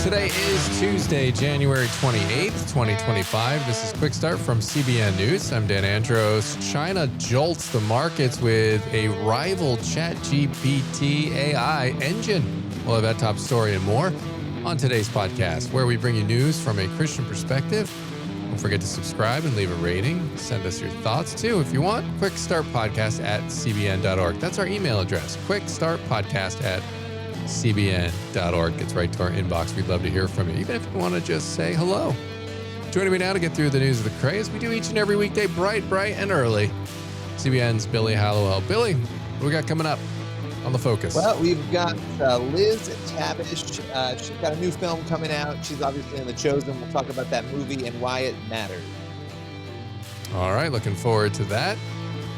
Today is Tuesday, January 28th, 2025. This is Quick Start from CBN News. I'm Dan Andros. China jolts the markets with a rival ChatGPT AI engine. We'll have that top story and more on today's podcast, where we bring you news from a Christian perspective. Don't forget to subscribe and leave a rating. Send us your thoughts too if you want. Quick Start Podcast at cbn.org. That's our email address. Quick Start Podcast at cbn.org. Gets right to our inbox. We'd love to hear from you, even if you want to just say hello. Joining me now to get through the news of the craze, we do each and every weekday, bright and early. CBN's Billy Hallowell. Billy, what do we got coming up on The Focus? Well, we've got Liz Tabish. She's got a new film coming out. She's obviously in The Chosen. We'll talk about that movie and why it matters. All right, looking forward to that.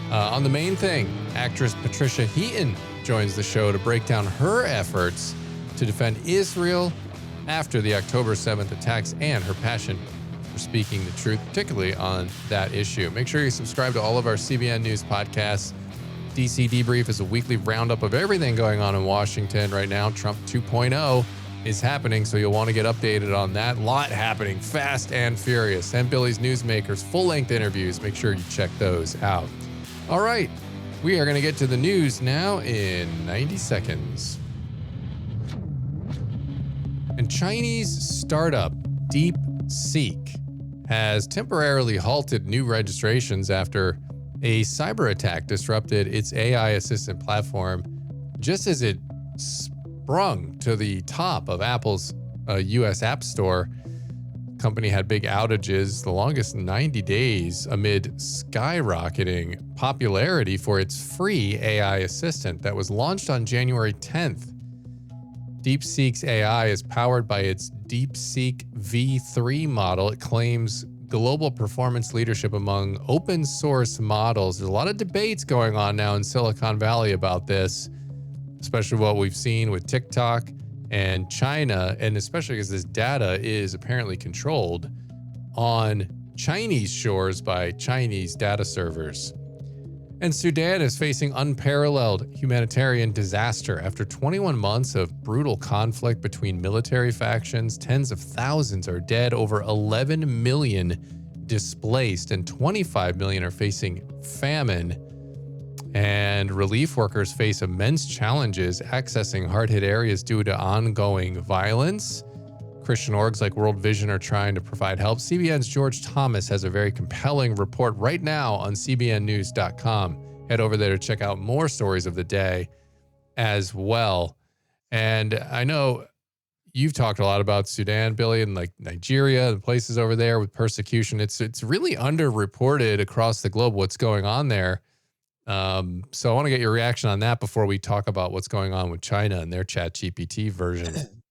On the main thing, actress Patricia Heaton joins the show to break down her efforts to defend Israel after the October 7th attacks and her passion for speaking the truth, particularly on that issue. Make sure you subscribe to all of our CBN News podcasts. DC Debrief is a weekly roundup of everything going on in Washington right now. Trump 2.0 is happening, so you'll want to get updated on that. A lot happening, fast and furious. And Billy's Newsmakers full-length interviews. Make sure you check those out. All right. We are going to get to the news now in 90 seconds. And Chinese startup DeepSeek has temporarily halted new registrations after a cyber attack disrupted its AI assistant platform just as it sprung to the top of Apple's US App Store. Company had big outages, the longest 90 days, amid skyrocketing popularity for its free AI assistant that was launched on January 10th. DeepSeek's AI is powered by its DeepSeek V3 model. It claims global performance leadership among open source models. There's a lot of debates going on now in Silicon Valley about this, especially what we've seen with TikTok and China, and especially because this data is apparently controlled on Chinese shores by Chinese data servers. And Sudan is facing unparalleled humanitarian disaster after 21 months of brutal conflict between military factions. Tens of thousands are dead, over 11 million displaced, and 25 million are facing famine. And relief workers face immense challenges accessing hard-hit areas due to ongoing violence. Christian orgs like World Vision are trying to provide help. CBN's George Thomas has a very compelling report right now on cbnnews.com. Head over there to check out more stories of the day as well. And I know you've talked a lot about Sudan, Billy, and like Nigeria, the places over there with persecution. It's really underreported across the globe what's going on there. So I want to get your reaction on that before we talk about what's going on with China and their ChatGPT version.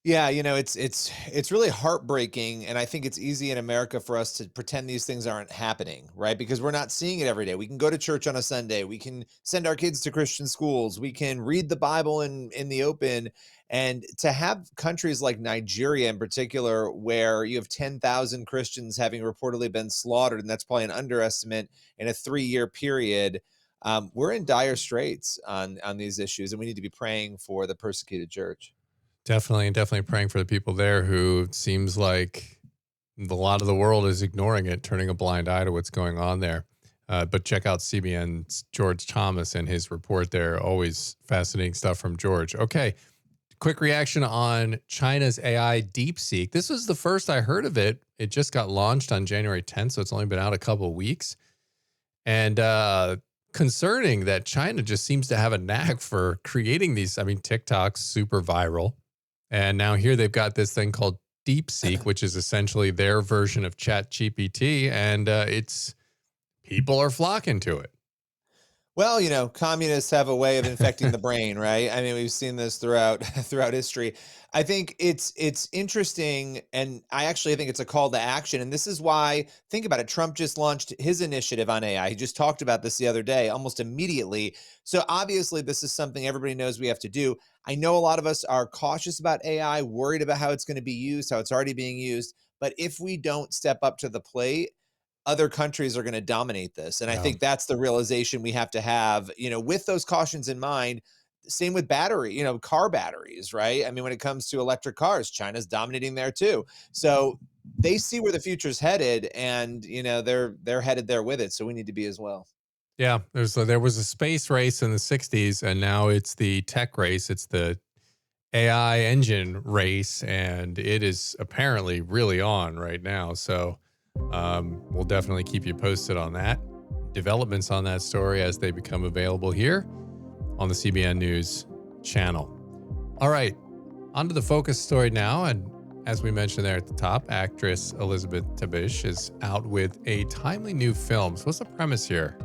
Yeah, it's really heartbreaking, and I think it's easy in America for us to pretend these things aren't happening, right? Because we're not seeing it every day. We can go to church on a Sunday, we can send our kids to Christian schools, we can read the Bible in the open, and to have countries like Nigeria in particular, where you have 10,000 Christians having reportedly been slaughtered, and that's probably an underestimate in a 3-year period. We're in dire straits on these issues, and we need to be praying for the persecuted church. Definitely praying for the people there who it seems like a lot of the world is ignoring it, turning a blind eye to what's going on there. But check out CBN's George Thomas and his report there. Always fascinating stuff from George. Okay, quick reaction on China's AI DeepSeek. This was the first I heard of it. It just got launched on January 10th, so it's only been out a couple of weeks. And concerning that China just seems to have a knack for creating these. I mean, TikTok's super viral. And now here they've got this thing called DeepSeek, which is essentially their version of ChatGPT, and people are flocking to it. Well, communists have a way of infecting the brain, right? I mean, we've seen this throughout history. I think it's interesting, and I actually think it's a call to action. And this is why, think about it, Trump just launched his initiative on AI. He just talked about this the other day, almost immediately. So obviously, this is something everybody knows we have to do. I know a lot of us are cautious about AI, worried about how it's going to be used, how it's already being used. But if we don't step up to the plate, other countries are going to dominate this. And I think that's the realization we have to have, with those cautions in mind. same with battery, car batteries, right? I mean, when it comes to electric cars, China's dominating there too. So they see where the future's headed, and they're headed there with it. So we need to be as well. Yeah, there was a space race in the 60s, and now it's the tech race. It's the AI engine race, and it is apparently really on right now. So we'll definitely keep you posted on that. Developments on that story as they become available here on the CBN News channel. All right, on to the focus story now. And as we mentioned there at the top, actress Elizabeth Tabish is out with a timely new film. So what's the premise here?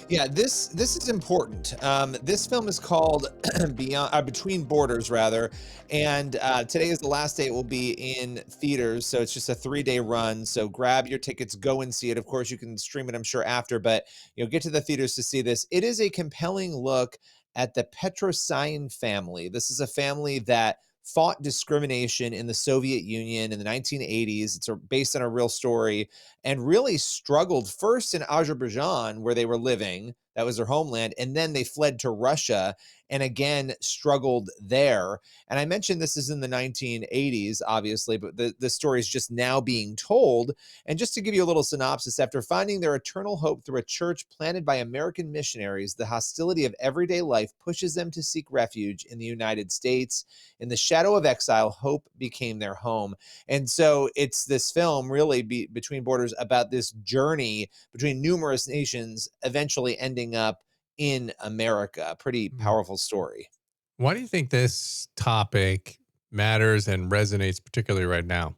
Yeah, this is important. This film is called Beyond Between Borders, rather, and today is the last day it will be in theaters. So it's just a 3-day run. So grab your tickets, go and see it. Of course, you can stream it, I'm sure, after, but get to the theaters to see this. It is a compelling look at the Petrosyan family. This is a family that fought discrimination in the Soviet Union in the 1980s. It's based on a real story, and really struggled first in Azerbaijan, where they were living. That was their homeland. And then they fled to Russia and again struggled there. And I mentioned this is in the 1980s, obviously, but the story is just now being told. And just to give you a little synopsis, after finding their eternal hope through a church planted by American missionaries, the hostility of everyday life pushes them to seek refuge in the United States. In the shadow of exile, hope became their home. And so it's this film, really, Between Borders, about this journey between numerous nations, eventually ending up in America. Pretty Hmm. powerful story. Why do you think this topic matters and resonates particularly right now?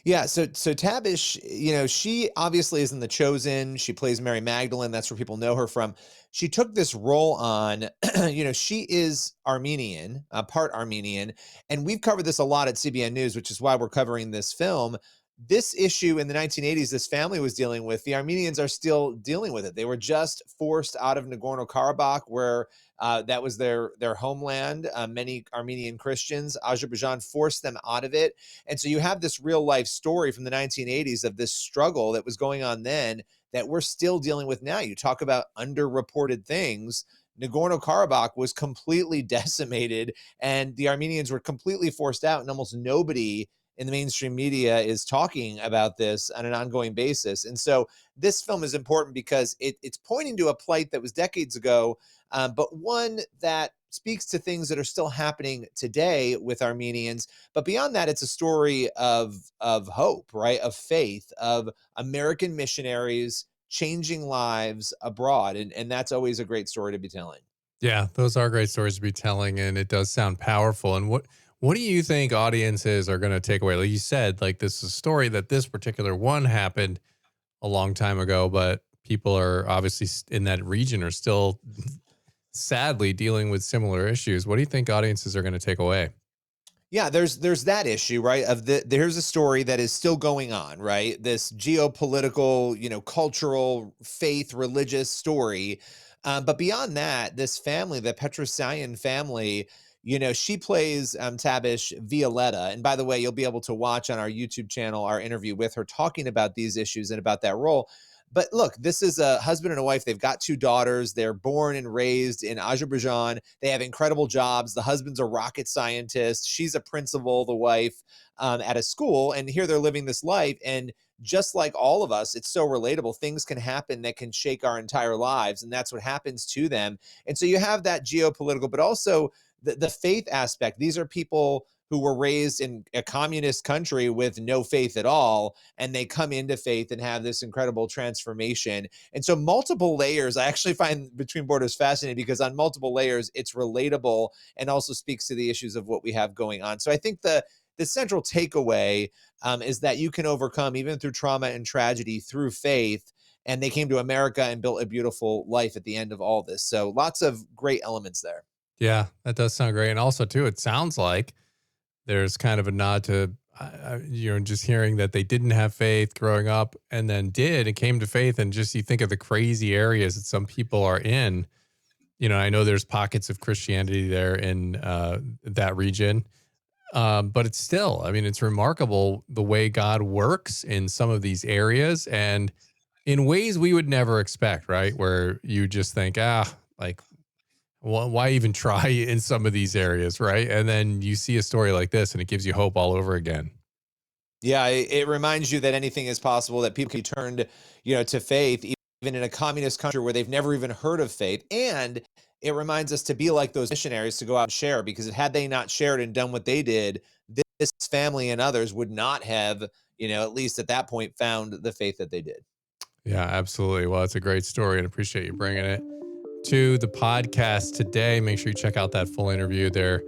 Yeah, so Tabish, she obviously is in The Chosen. She plays Mary Magdalene. That's where people know her from. She took this role on, she is Armenian, part Armenian, and we've covered this a lot at CBN News, which is why we're covering this film. This issue in the 1980s, this family was dealing with, the Armenians are still dealing with it. They were just forced out of Nagorno-Karabakh, where that was their homeland. Many Armenian Christians, Azerbaijan forced them out of it. And so you have this real life story from the 1980s of this struggle that was going on then that we're still dealing with now. You talk about underreported things. Nagorno Karabakh was completely decimated, and the Armenians were completely forced out, and almost nobody in the mainstream media is talking about this on an ongoing basis. And so this film is important because it's pointing to a plight that was decades ago, but one that speaks to things that are still happening today with Armenians. But beyond that, it's a story of hope, right? Of faith, of American missionaries changing lives abroad. And that's always a great story to be telling. Yeah, those are great stories to be telling, and it does sound powerful. And what do you think audiences are going to take away? Like you said, like this is a story that this particular one happened a long time ago, but people are obviously in that region are still sadly dealing with similar issues. What do you think audiences are going to take away? Yeah, there's that issue, right? There's a story that is still going on, right? This geopolitical, cultural, faith, religious story. But beyond that, this family, the Petrosyan family, she plays Tabish Violetta. And by the way, you'll be able to watch on our YouTube channel our interview with her talking about these issues and about that role. But look, this is a husband and a wife. They've got 2 daughters. They're born and raised in Azerbaijan. They have incredible jobs. The husband's a rocket scientist. She's a principal, the wife, at a school. And here they're living this life. And just like all of us, it's so relatable. Things can happen that can shake our entire lives. And that's what happens to them. And so you have that geopolitical, but also the faith aspect. These are people who were raised in a communist country with no faith at all, and they come into faith and have this incredible transformation. And so multiple layers, I actually find Between Borders fascinating because on multiple layers, it's relatable and also speaks to the issues of what we have going on. So I think the central takeaway is that you can overcome even through trauma and tragedy through faith. And they came to America and built a beautiful life at the end of all this. So lots of great elements there. Yeah, that does sound great. And also, too, it sounds like there's kind of a nod to, just hearing that they didn't have faith growing up and then did and came to faith. And just you think of the crazy areas that some people are in. I know there's pockets of Christianity there in that region. But it's still, I mean, it's remarkable the way God works in some of these areas and in ways we would never expect, right? Where you just think, like, Why even try in some of these areas, right? And then you see a story like this and it gives you hope all over again. Yeah, it reminds you that anything is possible, that people can be turned, to faith, even in a communist country where they've never even heard of faith. And it reminds us to be like those missionaries, to go out and share, because had they not shared and done what they did, this family and others would not have, at least at that point, found the faith that they did. Yeah, absolutely. Well, it's a great story and appreciate you bringing it to the podcast today. Make sure you check out that full interview there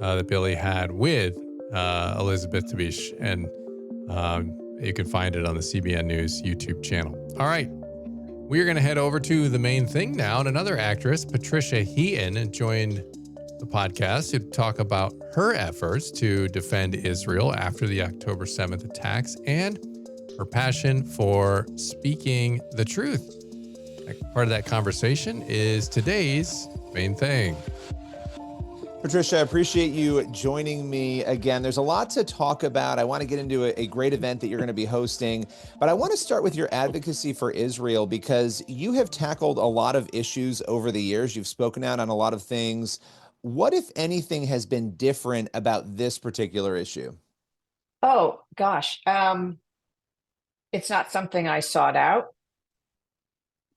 that Billy had with Elizabeth Tabish. And you can find it on the CBN News YouTube channel. All right. We're going to head over to the main thing now. And another actress, Patricia Heaton, joined the podcast to talk about her efforts to defend Israel after the October 7th attacks and her passion for speaking the truth. Part of that conversation is today's main thing. Patricia, I appreciate you joining me again. There's a lot to talk about. I want to get into a great event that you're going to be hosting, but I want to start with your advocacy for Israel, because you have tackled a lot of issues over the years. You've spoken out on a lot of things. What, if anything, has been different about this particular issue? Oh, gosh. It's not something I sought out.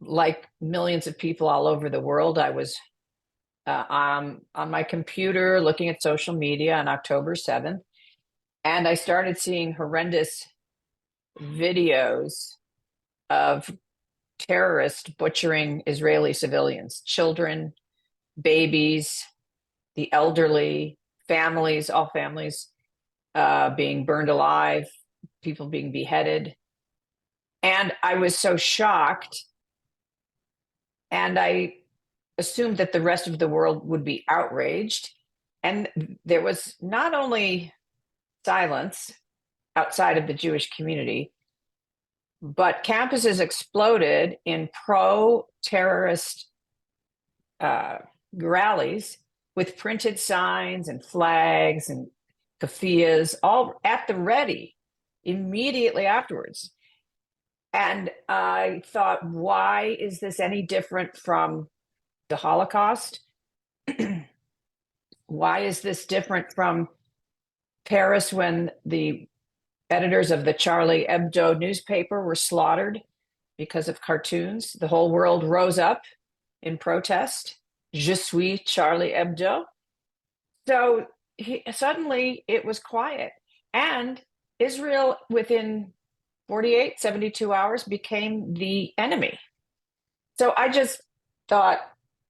Like millions of people all over the world, I was on my computer looking at social media on October 7th, and I started seeing horrendous videos of terrorists butchering Israeli civilians, children, babies, the elderly, families, all families being burned alive, people being beheaded. And I was so shocked, and I assumed that the rest of the world would be outraged. And there was not only silence outside of the Jewish community, but campuses exploded in pro-terrorist rallies with printed signs and flags and keffiyehs, all at the ready immediately afterwards. And I thought, why is this any different from the Holocaust? Why is this different from Paris, when the editors of the Charlie Hebdo newspaper were slaughtered because of cartoons? The whole world rose up in protest. Je suis Charlie Hebdo. So suddenly it was quiet. And Israel, within 48, 72 hours, became the enemy. So I just thought,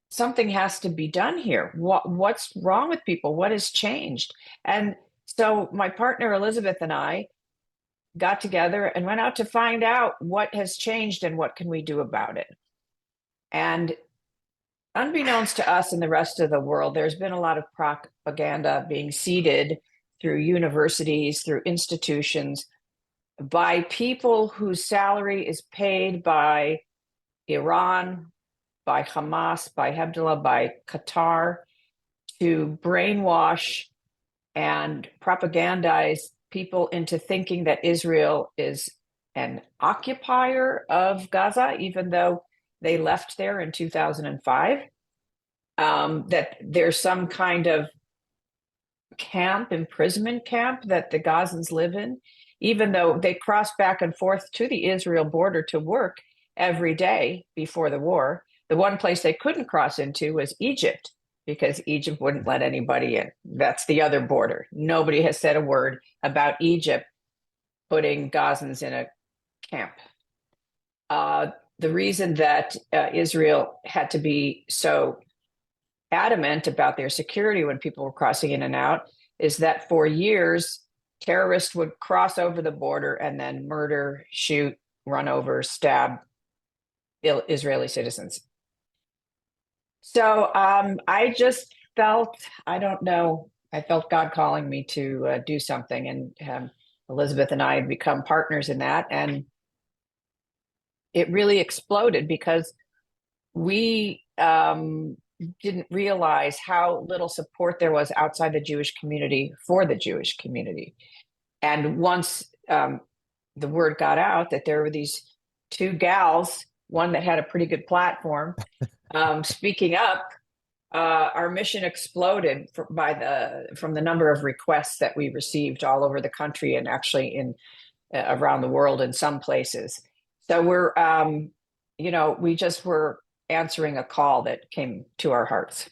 something has to be done here. What's wrong with people? What has changed? And so my partner Elizabeth and I got together and went out to find out what has changed and what can we do about it. And unbeknownst to us and the rest of the world, there's been a lot of propaganda being seeded through universities, through institutions, by people whose salary is paid by Iran, by Hamas, by Hezbollah, by Qatar, to brainwash and propagandize people into thinking that Israel is an occupier of Gaza, even though they left there in 2005, that there's some kind of imprisonment camp that the Gazans live in, even though they cross back and forth to the Israel border to work every day before the war. The one place they couldn't cross into was Egypt, because Egypt wouldn't let anybody in. That's the other border. Nobody has said a word about Egypt putting Gazans in a camp. The reason that Israel had to be so adamant about their security when people were crossing in and out is that for years, terrorists would cross over the border and then murder, shoot, run over, stab Israeli citizens. So I just felt, I don't know, I felt God calling me to do something. And Elizabeth and I had become partners in that. And it really exploded because we didn't realize how little support there was outside the Jewish community for the Jewish community. And once the word got out that there were these two gals, one that had a pretty good platform, speaking up, our mission exploded from the number of requests that we received all over the country and actually in around the world in some places. So we're, we just were answering a call that came to our hearts.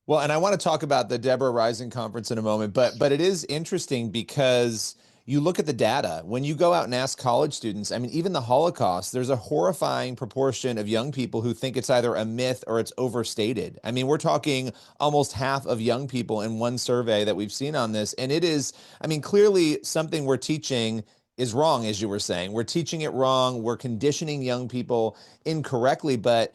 Well, and I want to talk about the Deborah Rising Conference in a moment, but it is interesting because you look at the data. When you go out and ask college students, I mean, even the Holocaust, there's a horrifying proportion of young people who think it's either a myth or it's overstated. I mean, we're talking almost half of young people in one survey that we've seen on this. And it is, I mean, clearly something we're teaching is wrong, as you were saying. We're teaching it wrong. We're conditioning young people incorrectly. But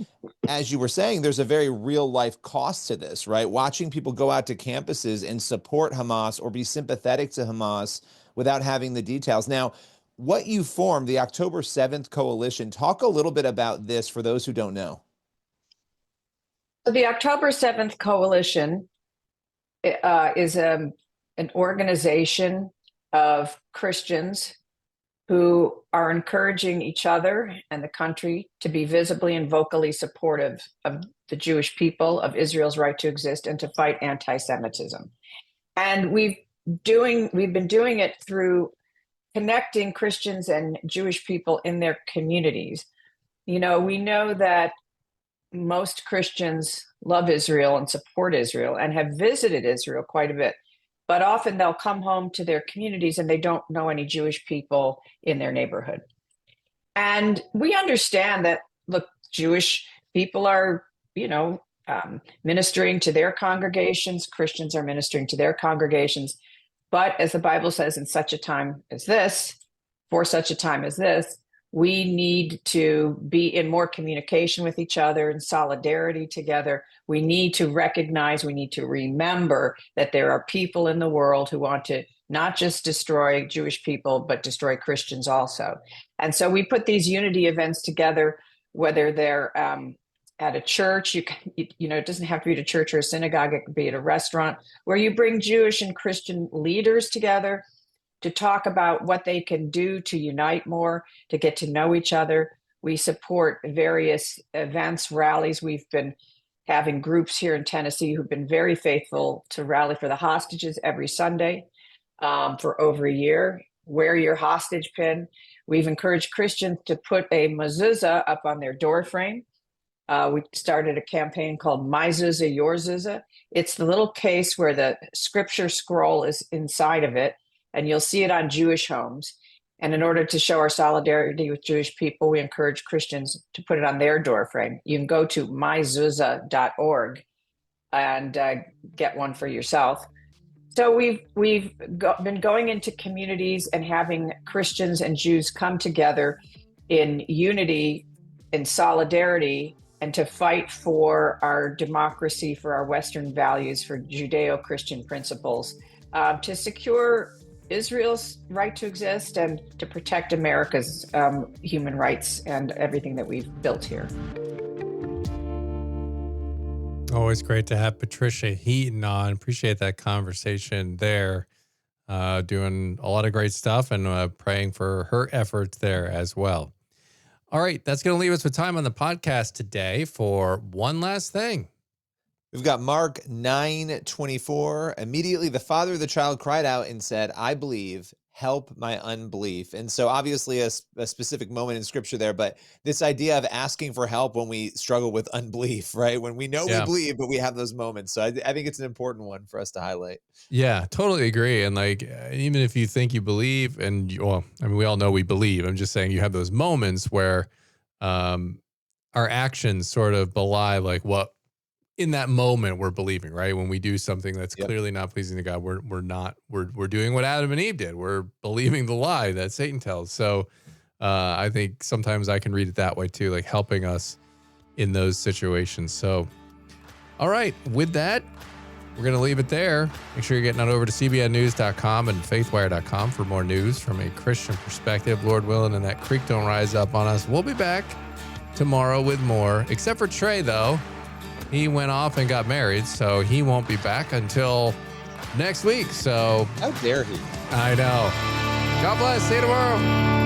as you were saying, there's a very real life cost to this, right? Watching people go out to campuses and support Hamas or be sympathetic to Hamas without having the details. Now, what you formed, the October 7th Coalition, talk a little bit about this for those who don't know. So the October 7th Coalition is an organization of Christians who are encouraging each other and the country to be visibly and vocally supportive of the Jewish people, of Israel's right to exist, and to fight anti-Semitism. And we've been doing it through connecting Christians and Jewish people in their communities. We know that most Christians love Israel and support Israel and have visited Israel quite a bit. But often they'll come home to their communities and they don't know any Jewish people in their neighborhood. And we understand that, look, Jewish people are, ministering to their congregations. Christians are ministering to their congregations. But as the Bible says, in such a time as this, for such a time as this, we need to be in more communication with each other and solidarity together. We need to recognize, we need to remember that there are people in the world who want to not just destroy Jewish people, but destroy Christians also. And so we put these unity events together, whether they're at a church, it doesn't have to be at a church or a synagogue, it could be at a restaurant, where you bring Jewish and Christian leaders together to talk about what they can do to unite more, to get to know each other. We support various events, rallies. We've been having groups here in Tennessee who've been very faithful to rally for the hostages every Sunday for over a year. Wear your hostage pin. We've encouraged Christians to put a mezuzah up on their door frame. We started a campaign called My Zuzah, Your Zuzah. It's the little case where the scripture scroll is inside of it, and you'll see it on Jewish homes. And in order to show our solidarity with Jewish people, we encourage Christians to put it on their doorframe. You can go to myzuzah.org and get one for yourself. So we've been going into communities and having Christians and Jews come together in unity, in solidarity, and to fight for our democracy, for our Western values, for Judeo-Christian principles, to secure Israel's right to exist and to protect America's human rights and everything that we've built here. Always great to have Patricia Heaton on. Appreciate that conversation there. Doing a lot of great stuff and praying for her efforts there as well. All right, that's going to leave us with time on the podcast today for one last thing. We've got Mark 9:24. Immediately the father of the child cried out and said, I believe, help my unbelief. And so obviously a specific moment in scripture there, but this idea of asking for help when we struggle with unbelief, right? When we know we believe, but we have those moments. So I think it's an important one for us to highlight. Yeah, totally agree. And like, even if you think you believe we all know we believe. I'm just saying you have those moments where our actions sort of belie like what in that moment we're believing, right? When we do something that's clearly not pleasing to God, we're doing what Adam and Eve did. We're believing the lie that Satan tells. So I think sometimes I can read it that way too, like helping us in those situations. So, all right, with that, we're going to leave it there. Make sure you're getting on over to cbnnews.com and faithwire.com for more news from a Christian perspective. Lord willing, and that creek don't rise up on us. We'll be back tomorrow with more, except for Trey, though. He went off and got married, so he won't be back until next week. So how dare he? I know. God bless. See you tomorrow.